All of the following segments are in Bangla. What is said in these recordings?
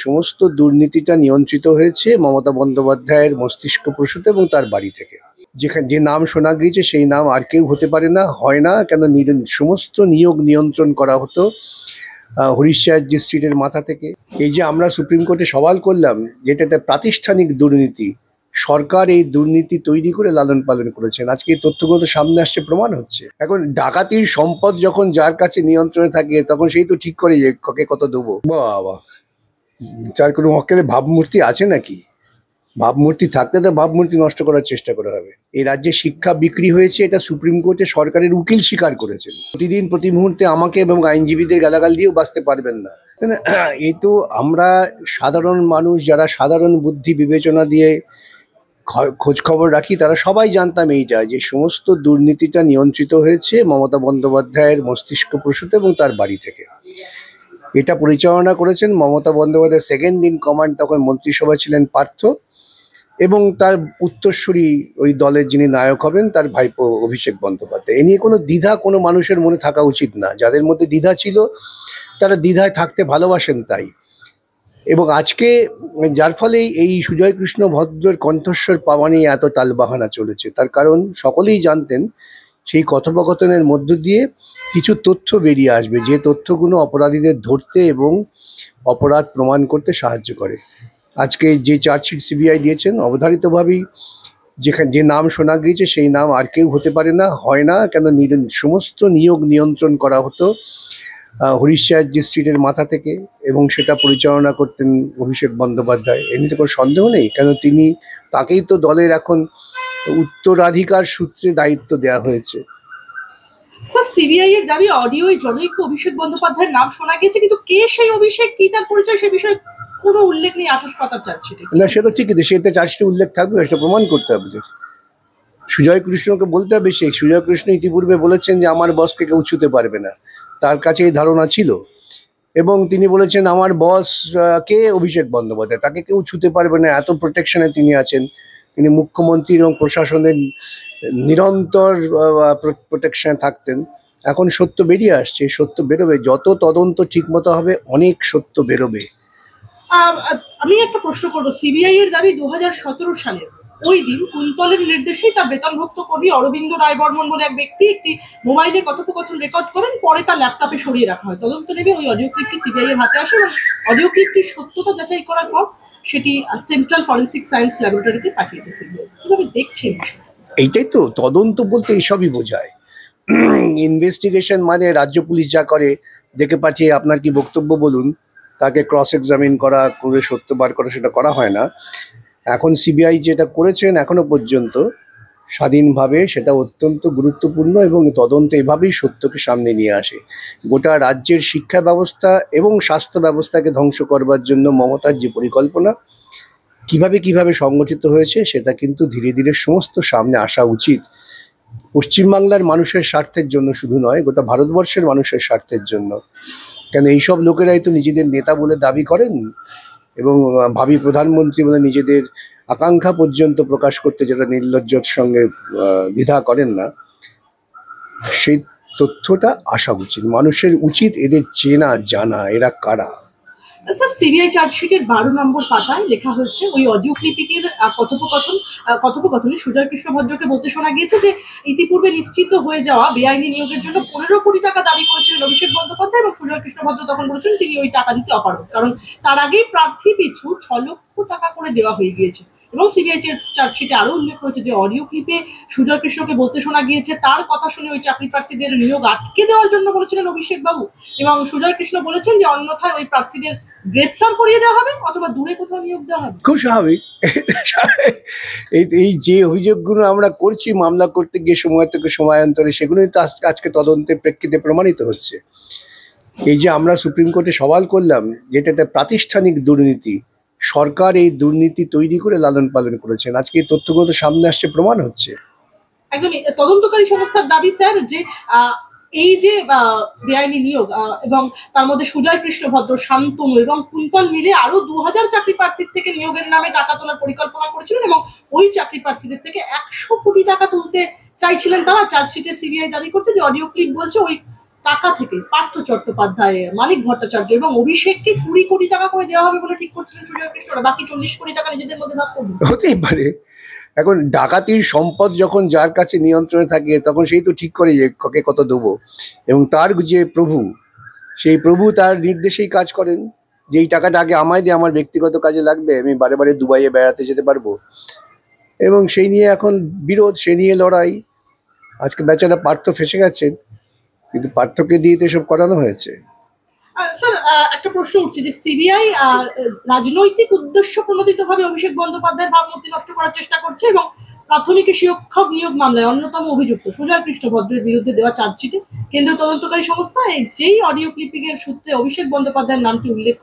সমস্ত দুর্নীতিটা নিয়ন্ত্রিত হয়েছে মমতা বন্দ্যোপাধ্যায়ের মস্তিষ্ক প্রসূত এবং তার বাড়ি থেকে। যেখানে যে নাম শোনা গিয়েছে সেই নাম আর কেউ হতে পারে না, হয় না। কেন সমস্ত নিয়োগ নিয়ন্ত্রণ করা হতো হরিশ চ্যাটার্জি স্ট্রিটের মাথা থেকে। এই যে আমরা সুপ্রিম কোর্টে সওয়াল করলাম, যেটাতে প্রাতিষ্ঠানিক দুর্নীতি, সরকার এই দুর্নীতি তৈরি করে লালন পালন করেছেন। আজকে এই তথ্যগুলো তো সামনে আসছে, প্রমাণ হচ্ছে। এখন ডাকাতির সম্পদ যখন যার কাছে নিয়ন্ত্রণে থাকে তখন সেই তো ঠিক করে যে কাকে কত দেবো। বাবা, যার কোনো মক্কেলের ভাবমূর্তি আছে নাকি? ভাবমূর্তি থাকলে তো ভাবমূর্তি নষ্ট করার চেষ্টা করা হবে। এই রাজ্যে শিক্ষা বিক্রি হয়েছে, এটা সুপ্রিম কোর্টে সরকারের উকিল স্বীকার করেছেন। প্রতিদিন প্রতি মুহূর্তে আমাকে এবং আইনজীবীদের গালাগাল দিয়েও বাঁচতে পারবেন না। এই তো আমরা সাধারণ মানুষ যারা সাধারণ বুদ্ধি বিবেচনা দিয়ে খোঁজ খবর রাখি, তারা সবাই জানতাম এইটা, যে সমস্ত দুর্নীতিটা নিয়ন্ত্রিত হয়েছে মমতা বন্দ্যোপাধ্যায়ের মস্তিষ্ক প্রসূত এবং তার বাড়ি থেকে। এটা পরিচালনা করেছেন মমতা বন্দ্যোপাধ্যায়ের সেকেন্ড ইন কমান্ড, তখন মন্ত্রিসভা ছিলেন পার্থ, এবং তার উত্তরসূরি ওই দলের যিনি নায়ক হবেন তার ভাইপো অভিষেক বন্দ্যোপাধ্যায়। এ নিয়ে কোনো দ্বিধা কোনো মানুষের মনে থাকা উচিত না। যাদের মধ্যে দ্বিধা ছিল তারা দ্বিধায় থাকতে ভালোবাসেন তাই। এবং আজকে যার ফলে এই সুজয় কৃষ্ণ ভদ্রের কণ্ঠস্বর পাওয়া নিয়ে এত টালবাহানা চলেছে, তার কারণ সকলেই জানতেন সেই কথোপকথনের মধ্য দিয়ে কিছু তথ্য বেরিয়ে আসবে, যে তথ্যগুলো অপরাধীদের ধরতে এবং অপরাধ প্রমাণ করতে সাহায্য করে। আজকে যে চার্জশিট সিবিআই দিয়েছেন, অবধারিতভাবেই যেখানে যে নাম শোনা গিয়েছে সেই নাম আর কেউ হতে পারে না, হয় না। কেন সমস্ত নিয়োগ নিয়ন্ত্রণ করা হতো হরিশ চ্যাটার্জি স্ট্রিটের মাথা থেকে, এবং সেটা পরিচালনা করতেন অভিষেক বন্দ্যোপাধ্যায়। এ নিয়ে কোনো সন্দেহ নেই, কেন তাকেই তো দলের এখন উত্তরাধিকার সূত্রে দায়িত্ব দেওয়া হয়েছে। সিবিআই এর দাবি অডিও জনৈক অভিষেক বন্দ্যোপাধ্যায়ের নাম শোনা গেছে, কিন্তু কে সেই অভিষেক, কি তার পরিচয়, সে বিষয়ে কোনো উল্লেখ নেই 28 পাতার চার্জশিটে। না, সে তো ঠিকই, সেটা চার্জশিটে উল্লেখ থাকবে, সেটা প্রমাণ করতে হবে। সুজয় কৃষ্ণকে বলতে হবে, সুজয় কৃষ্ণ ইতিপূর্বে বলেছেন যে আমার বসকে কেউ ছুতে পারবে না, তার কাছে এই ধারণা ছিল। এবং তিনি বলেছেন আমার বস কে অভিষেক বন্দ্যোপাধ্যায়, তাকে কেউ ছুতে পারবে না, এত প্রোটেকশনে তিনি আছেন। তিনি মুখ্যমন্ত্রী এবং প্রশাসনের নিরন্তর প্রোটেকশনে থাকতেন। এখন সত্য বেরিয়ে আসছে, সত্য বেরোবে, যত তদন্ত ঠিক মতো হবে অনেক সত্য বেরোবে। আমি একটা প্রশ্ন করবো, সিবিআই এর দাবি 2017 সালে ওই দিন কুন্তলের নির্দেশেই তার বেতনভুক্ত কর্মী অরবিন্দ রায় বর্মন বলে এক ব্যক্তি একটি মোবাইলে কথোপকথন রেকর্ড করেন, পরে তার ল্যাপটপে সরিয়ে রাখা হয়। তদন্ত নেবে ওই অডিও ক্লিপটি সিবিআই এর হাতে আসে এবং অডিও ক্লিপটির সত্যতা যাচাই করার পর সেটি সেন্ট্রাল ফরেন্সিক সায়েন্স ল্যাবরেটরিতে পাঠিয়েছে সিবিআই। কিভাবে দেখছেন? এইটাই তো তদন্ত বলতে, এইসবই বোঝায়। ইনভেস্টিগেশন মানে রাজ্য পুলিশ যা করে, দেখে পাঠিয়ে আপনার কি বক্তব্য বলুন, তাকে ক্রস এক্সামিন করা, করে সত্য বার করা, সেটা করা হয় না। এখন সিবিআই যেটা করেছেন এখনো পর্যন্ত স্বাধীনভাবে, সেটা অত্যন্ত গুরুত্বপূর্ণ, এবং তদন্ত এভাবেই সত্যকে সামনে নিয়ে আসে। গোটা রাজ্যের শিক্ষা ব্যবস্থা এবং স্বাস্থ্য ব্যবস্থাকে ধ্বংস করবার জন্য মমতার যে পরিকল্পনা কিভাবে সংগঠিত হয়েছে, সেটা কিন্তু ধীরে ধীরে সমস্ত সামনে আসা উচিত। পশ্চিমবাংলার মানুষের স্বার্থের জন্য শুধু নয়, গোটা ভারতবর্ষের মানুষের স্বার্থের জন্য। কেন এইসব লোকেরাই তো নিজেদের নেতা বলে দাবি করেন এবং ভাবি প্রধানমন্ত্রী বলে নিজেদের আকাঙ্ক্ষা পর্যন্ত প্রকাশ করতে যেটা নির্লজ্জতার সঙ্গে দ্বিধা করেন না, সেই তথ্যটা আসা উচিত। মানুষের উচিত এদের চেনা জানা, এরা কারা। স্যার, সিবিআই চার্জশিটের 12 নম্বর পাতায় লেখা হয়েছে ওই অডিও ক্লিপটির কথোপকথনে সুজয় কৃষ্ণ ভদ্রকে বলতে শোনা গিয়েছে যে ইতিপূর্বে নিশ্চিত হয়ে যাওয়া বেআইনি নিয়োগের জন্য 15 কোটি টাকা দাবি করেছিলেন অভিষেক বন্দ্যোপাধ্যায়, এবং সুজয় কৃষ্ণ ভদ্র তখন বলেছিলেন তিনি ওই টাকা দিতে অপারগ, কারণ তার আগেই প্রার্থী পিছু 6 লক্ষ টাকা করে দেওয়া হয়ে গিয়েছে। এবং সিবিআই চার্জশিটে আরো উল্লেখ করেছে যে অডিও ক্লিপে সুজয় কৃষ্ণকে বলতে শোনা গিয়েছে তার কথা শুনে ওই চাকরি প্রার্থীদের নিয়োগ আটকে দেওয়ার জন্য বলেছিলেন অভিষেক বাবু, এবং সুজয় কৃষ্ণ বলেছেন যে অন্যথায় ওই প্রার্থীদের গ্রেফতার করিয়ে দেওয়া হবে অথবা দূরে কোথাও নিয়োগ দেওয়া হবে। খুব স্বাভাবিক। এই যে অভিযোগগুলো আমরা করছি মামলা করতে গিয়ে সময় থেকে সময়ান্তরে, সেগুলোই তো আজকে তদন্তের প্রেক্ষিতে প্রমাণিত হচ্ছে। এই যে আমরা সুপ্রিম কোর্টে সওয়াল করলাম, যেটাতে প্রাতিষ্ঠানিক দুর্নীতি, সরকার এই দুর্নীতি তৈরি করে লালন পালন করেছেন। আজকে এই তথ্যগুলো সামনে আসছে, প্রমাণ হচ্ছে। একদমই তদন্তকারী সংস্থার দাবি স্যার যে এই যে বেআইনি নিয়োগ এবং তার মধ্যে সুজয় কৃষ্ণ ভদ্র, শান্তনু এবং কুন্তল মিলে আরো 2000 চাকরি প্রার্থীর থেকে নিয়োগের নামে টাকা তোলার পরিকল্পনা করেছিলেন, এবং ওই চাকরি প্রার্থীদের থেকে 100 কোটি টাকা তুলতে চাইছিলেন তারা। চার্জশিটে সিবিআই দাবি করছে যে অডিও ক্লিপ বলছে ওই টাকা থেকে পার্থ চট্টোপাধ্যায়, মানিক ভট্টাচার্য এবং অভিষেককে 20 কোটি টাকা করে দেওয়া হবে বলে ঠিক করছিলেন সুজয় কৃষ্ণরা, বাকি 40 কোটি টাকা নিজেদের মধ্যে ভাগ করবেন। হতেই পারে। এখন ডাকাতির সম্পদ যখন যার কাছে নিয়ন্ত্রণে থাকে তখন সেই তো ঠিক করে যে কাকে কত দেবো, এবং তার যে প্রভু, সেই প্রভু তার নির্দেশেই কাজ করেন যে এই টাকাটা আগে আমায় দিয়ে আমার ব্যক্তিগত কাজে লাগবে, আমি বারে বারে দুবাইয়ে বেড়াতে যেতে পারবো, এবং সেই নিয়ে এখন বিরোধ, সে নিয়ে লড়াই। আজকে বেচারা পার্থ ফেসে গেছেন, কিন্তু পার্থকে দিয়ে তো এসব করানো হয়েছে। স্যার, একটা প্রশ্ন উঠছে যে সিবিআই রাজনৈতিক উদ্দেশ্য প্রণোদিত ভাবে অভিষেক বন্দ্যোপাধ্যায়ের ভাবমূর্তি নষ্ট করার চেষ্টা করছে এবং প্রাথমিক শিক্ষক নিয়োগ মামলায় অন্যতম অভিযুক্ত সুজয় কৃষ্ণ ভদ্রের বিরুদ্ধে দেওয়া চার্জশিটে কেন্দ্রীয় তদন্তকারী সংস্থা যেই অডিও ক্লিপিং এর সূত্রে অভিষেক বন্দ্যোপাধ্যায়ের নামটি উল্লেখ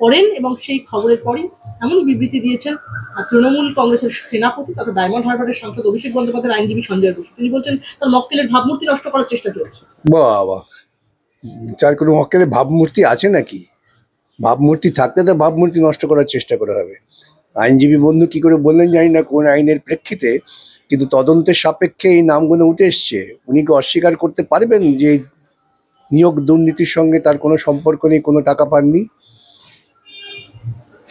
করেন এবং সেই খবরের পরই এমনই বিবৃতি দিয়েছেন তৃণমূল কংগ্রেসের সেনাপতি তথা ডায়মন্ড হারবারের সাংসদ অভিষেক বন্দ্যোপাধ্যায়ের আইনজীবী সঞ্জয় ঘোষ। তিনি বলছেন তার মক্কেলের ভাবমূর্তি নষ্ট করার চেষ্টা চলছে। বাবা, যার কোনো মক্কেলের ভাবমূর্তি আছে নাকি? ভাবমূর্তি থাকলে তো ভাবমূর্তি নষ্ট করার চেষ্টা করা হবে। আইনজীবী বন্ধু কি করে বললেন জানি না, কোন আইনের প্রেক্ষিতে, কিন্তু তদন্তের সাপেক্ষে এই নামগুলো উঠে এসছে। উনি কি অস্বীকার করতে পারবেন যে নিয়োগ দুর্নীতির সঙ্গে তার কোনো সম্পর্ক নেই, কোনো টাকা পাননি?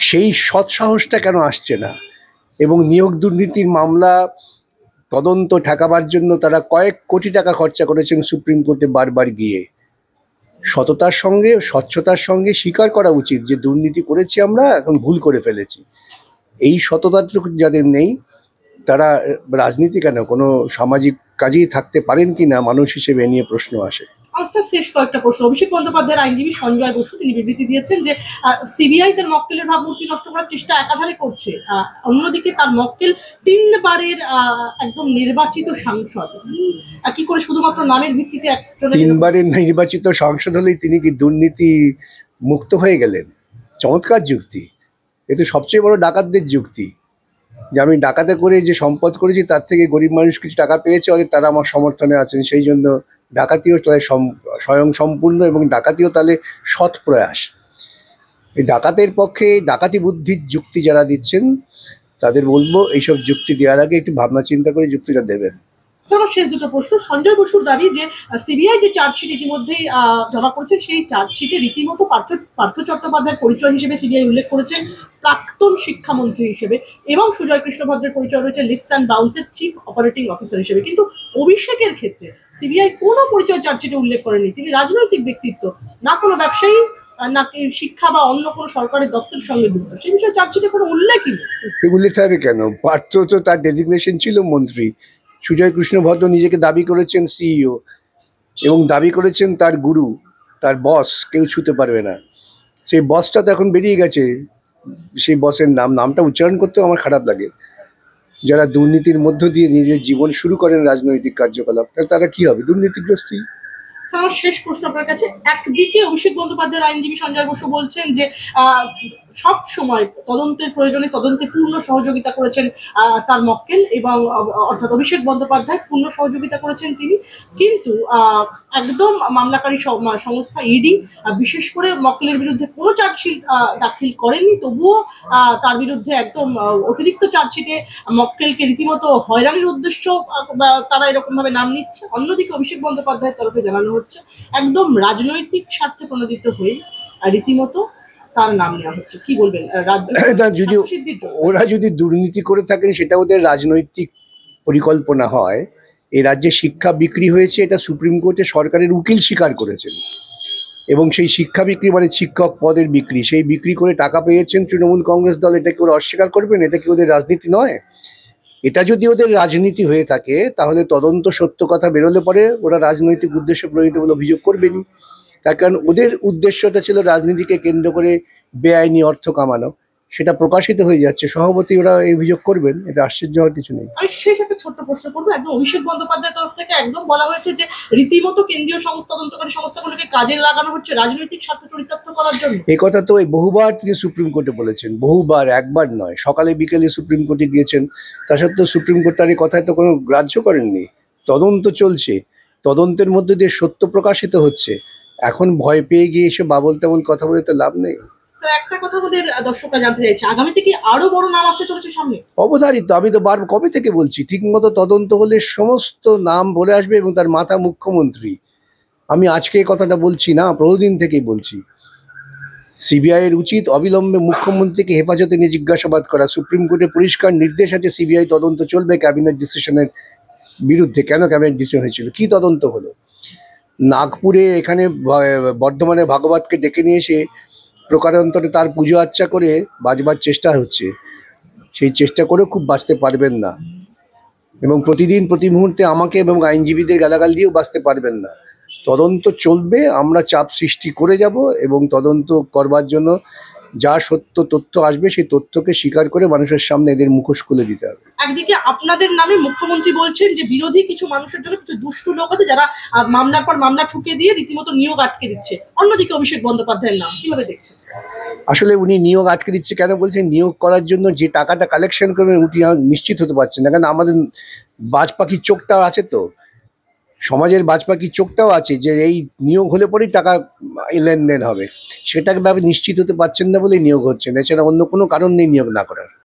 সেই সৎসাহসটা কেন আসছে না? এবং নিয়োগ দুর্নীতির মামলা তদন্ত ঠেকাবার জন্য তারা কয়েক কোটি টাকা খরচা করেছেন সুপ্রিম কোর্টে বারবার গিয়ে। সততার সঙ্গে, স্বচ্ছতার সঙ্গে স্বীকার করা উচিত যে দুর্নীতি করেছি, আমরা এখন ভুল করে ফেলেছি। এই সততাটুকু যাদের নেই, তারা রাজনীতি কেন, কোনো সামাজিক কাজেই থাকতে পারেন কি না মানুষ হিসেবে নিয়ে প্রশ্ন আসে। আমার স্যার শেষ কয়েকটা প্রশ্ন। অভিষেক বন্দ্যোপাধ্যায়ের আইনজীবী সঞ্জয় বসু তিনি বিবৃতি দিয়েছেন যে সিবিআই তার মক্কেলের ভাবমূর্তি নষ্ট করার চেষ্টা একাধারে করছে, অন্যদিকে তার মক্কেল 3 বারের একদম নির্বাচিত সাংসদ। কি করে শুধুমাত্র নামের ভিত্তিতে 3 বারের নির্বাচিত সাংসদ হলেই তিনি কি দুর্নীতি মুক্ত হয়ে গেলেন? চমৎকার যুক্তি। এ তো সবচেয়ে বড় ডাকাতদের যুক্তি, যে আমি ডাকাতে করে যে সম্পদ করেছি তার থেকে গরিব মানুষ কিছু টাকা পেয়েছে, অর্থাৎ তারা আমার সমর্থনে আছেন, সেই জন্য ডাকাতিও তাহলে স্বয়ং সম্পূর্ণ, এবং ডাকাতিও তাহলে সৎ প্রয়াস। এই ডাকাতের পক্ষে ডাকাতি বুদ্ধির যুক্তি যারা দিচ্ছেন তাদের বলবো এইসব যুক্তি দেওয়ার আগে একটু ভাবনা চিন্তা করে যুক্তিটা দেবেন। আমার শেষ দুটো প্রশ্ন। সঞ্জয় বসুর দাবি যে সিবিআই যে চার্জশিট ইতিমধ্যেই জমা করেছেন সেই চার্জশিটে রীতিমতো পার্থ চট্টোপাধ্যায়ের পরিচয় হিসেবে সিবিআই উল্লেখ করেছেন প্রাক্তন শিক্ষামন্ত্রী হিসেবে, এবং সুজয় কৃষ্ণ ভদ্রের পরিচয় রয়েছে লিডস অ্যান্ড বাউন্সের চিফ অপারেটিং অফিসার হিসেবে। কিন্তু অভিষেকের ক্ষেত্রে সিবিআই কোনো পরিচয় চার্জশিটে উল্লেখ করেনি। তিনি রাজনৈতিক ব্যক্তিত্ব, না কোনো ব্যবসায়ী, নাকি শিক্ষা বা অন্য কোনো সরকারি দপ্তরের সঙ্গে যুক্ত, সেই বিষয়ে চার্জশিটে কোনো উল্লেখই নেই। উল্লেখ হবে কেন? পার্থ তো তার ডেজিগনেশন ছিল মন্ত্রী। সুজয় কৃষ্ণ ভদ্র নিজেকে দাবি করেছেন সিইও, এবং দাবি করেছেন তার গুরু, তার বস কেউ ছুতে পারবে না। সেই বসটা তো এখন বেরিয়ে গেছে। সেই বসের নামটা উচ্চারণ করতেও আমার খারাপ লাগে। যারা দুর্নীতির মধ্য দিয়ে নিজের জীবন শুরু করেন রাজনৈতিক কার্যকলাপ, তারা কি হবে? দুর্নীতিগ্রস্তই। আমার শেষ প্রশ্ন আপনার কাছে। একদিকে অভিষেক বন্দ্যোপাধ্যায়ের আইনজীবী সঞ্জয় বসু বলছেন যে সব সময় তদন্তের প্রয়োজনে তদন্তে পূর্ণ সহযোগিতা করেছেন তার মক্কেল, এবং অর্থাৎ অভিষেক বন্দ্যোপাধ্যায় পূর্ণ সহযোগিতা করেছেন তিনি, কিন্তু একদম মামলাকারী সংস্থা ইডি বিশেষ করে মক্কেলের বিরুদ্ধে কোনো চার্জশিট দাখিল করেনি, তবুও তার বিরুদ্ধে একদম অতিরিক্ত চার্জশিটে মক্কেলকে রীতিমতো হয়রানির উদ্দেশ্য তারা এরকম ভাবে নাম নিচ্ছে। অন্যদিকে অভিষেক বন্দ্যোপাধ্যায়ের তরফে জানানো হচ্ছে একদম রাজনৈতিক স্বার্থে প্রণোদিত হয়ে রীতিমতো তার নাম নেওয়া হচ্ছে। কি বলবেন? যদি ওরা যদি দুর্নীতি করে থাকেন সেটা ওদের রাজনৈতিক পরিকল্পনা হয়। এই রাজ্যে শিক্ষা বিক্রি হয়েছে, এটা সুপ্রিম কোর্টে সরকারের উকিল স্বীকার করেছেন, এবং সেই শিক্ষা বিক্রি মানে শিক্ষক পদের বিক্রি, সেই বিক্রি করে টাকা পেয়েছেন তৃণমূল কংগ্রেস দল। এটা কি ওরা অস্বীকার করবেন? এটা কি ওদের রাজনীতি নয়? এটা যদি ওদের রাজনীতি হয়ে থাকে তাহলে তদন্ত সত্য কথা বেরোলে পরে ওরা রাজনৈতিক উদ্দেশ্য প্রণীত বলে অভিযোগ করবেনই। তার কারণ ওদের উদ্দেশ্যটা ছিল রাজনীতিকে কেন্দ্র করে বেআইনি অর্থ কামানো, সেটা প্রকাশিত হয়ে যাচ্ছে। সভাপতি ওরা এই অভিযোগ করবেন, এটা আশ্চর্য হওয়ার কিছু নেই। আমি শেষ একটা ছোট্ট প্রশ্ন করবো। একদম অভিষেক বন্দ্যোপাধ্যায়ের তরফ থেকে একদম বলা হয়েছে যে রীতিমতো কেন্দ্রীয় তদন্তকারী সংস্থাগুলোকে কাজে লাগানো হচ্ছে রাজনৈতিক স্বার্থ চরিতার্থ করার জন্য। এই কথা তো বহুবার তিনি সুপ্রিম কোর্টে বলেছেন, বহুবার, একবার নয়। সকালে বিকেলে সুপ্রিম কোর্টে গিয়েছেন, তা সত্ত্বেও সুপ্রিম কোর্ট তার এই কথায় তো কোনো গ্রাহ্য করেননি। তদন্ত চলছে, তদন্তের মধ্যে দিয়ে সত্য প্রকাশিত হচ্ছে। এখন ভয় পেয়ে গিয়ে এসে বাবল তেমন কথা বলে তো লাভ নেই। তো একটা কথা আমাদের দর্শকরা জানতে চাইছে, আগামীতে কি আরো বড় নাম আসতে চলেছে সামনে? অবধারিত। আমি তো কবে থেকে বলছি, ঠিক মতো তদন্ত হলে সমস্ত নাম বলে আসবে, এবং তার মাথা মুখ্যমন্ত্রী। আমি আজকে এই কথাটা বলছি না, বহুদিন থেকেই বলছি। সিবিআইয়ের উচিত অবিলম্বে মুখ্যমন্ত্রীকে হেফাজতে নিয়ে জিজ্ঞাসাবাদ করা। সুপ্রিম কোর্টে পরিষ্কার নির্দেশ আছে, সিবিআই তদন্ত চলবে ক্যাবিনেট ডিসিশনের বিরুদ্ধে। কেন ক্যাবিনেট ডিসিশন হয়েছিল, কি তদন্ত হলো? নাগপুরে এখানে বর্ধমানে ভাগবতকে ডেকে নিয়ে এসে প্রকারান্তরে তার পুজো আর্চা করে বাঁচবার চেষ্টা হচ্ছে। সেই চেষ্টা করেও খুব বাঁচতে পারবেন না, এবং প্রতিদিন প্রতি মুহূর্তে আমাকে এবং আইনজীবীদের গালাগাল দিয়েও বাঁচতে পারবেন না। তদন্ত চলবে, আমরা চাপ সৃষ্টি করে যাব, এবং তদন্ত করবার জন্য যা সত্য তথ্য আসবে সেই তথ্যকে স্বীকার করে মানুষের সামনে এদের মুখোশ খুলে দিতে হবে। একদিকে আপনাদের নামে মুখ্যমন্ত্রী বলছেন যে বিরোধী কিছু মানুষের জন্য কিছু দুষ্টু লোক আছে যারা মামলার পর মামলা ঠুকে দিয়ে রীতিমতো নিয়োগ আটকে দিচ্ছে, অন্যদিকে অভিষেক বন্দ্যোপাধ্যায়ের নাম কিভাবে দেখছেন? আসলে উনি নিয়োগ আটকে দিচ্ছে কেন বলছেন? নিয়োগ করার জন্য যে টাকাটা কালেকশন করবেন উনি নিশ্চিত হতে পারছেন না, কারণ আমাদের বাজ পাখির চোখটাও আছে, তো সমাজের বাজ পাখির চোখটাও আছে যে এই নিয়োগ হলে পরেই টাকা লেনদেন হবে। সেটাকে ভাবে নিশ্চিত হতে পারছেন না বলেই নিয়োগ হচ্ছে না, এছাড়া অন্য কোনো কারণ নেই নিয়োগ না করার।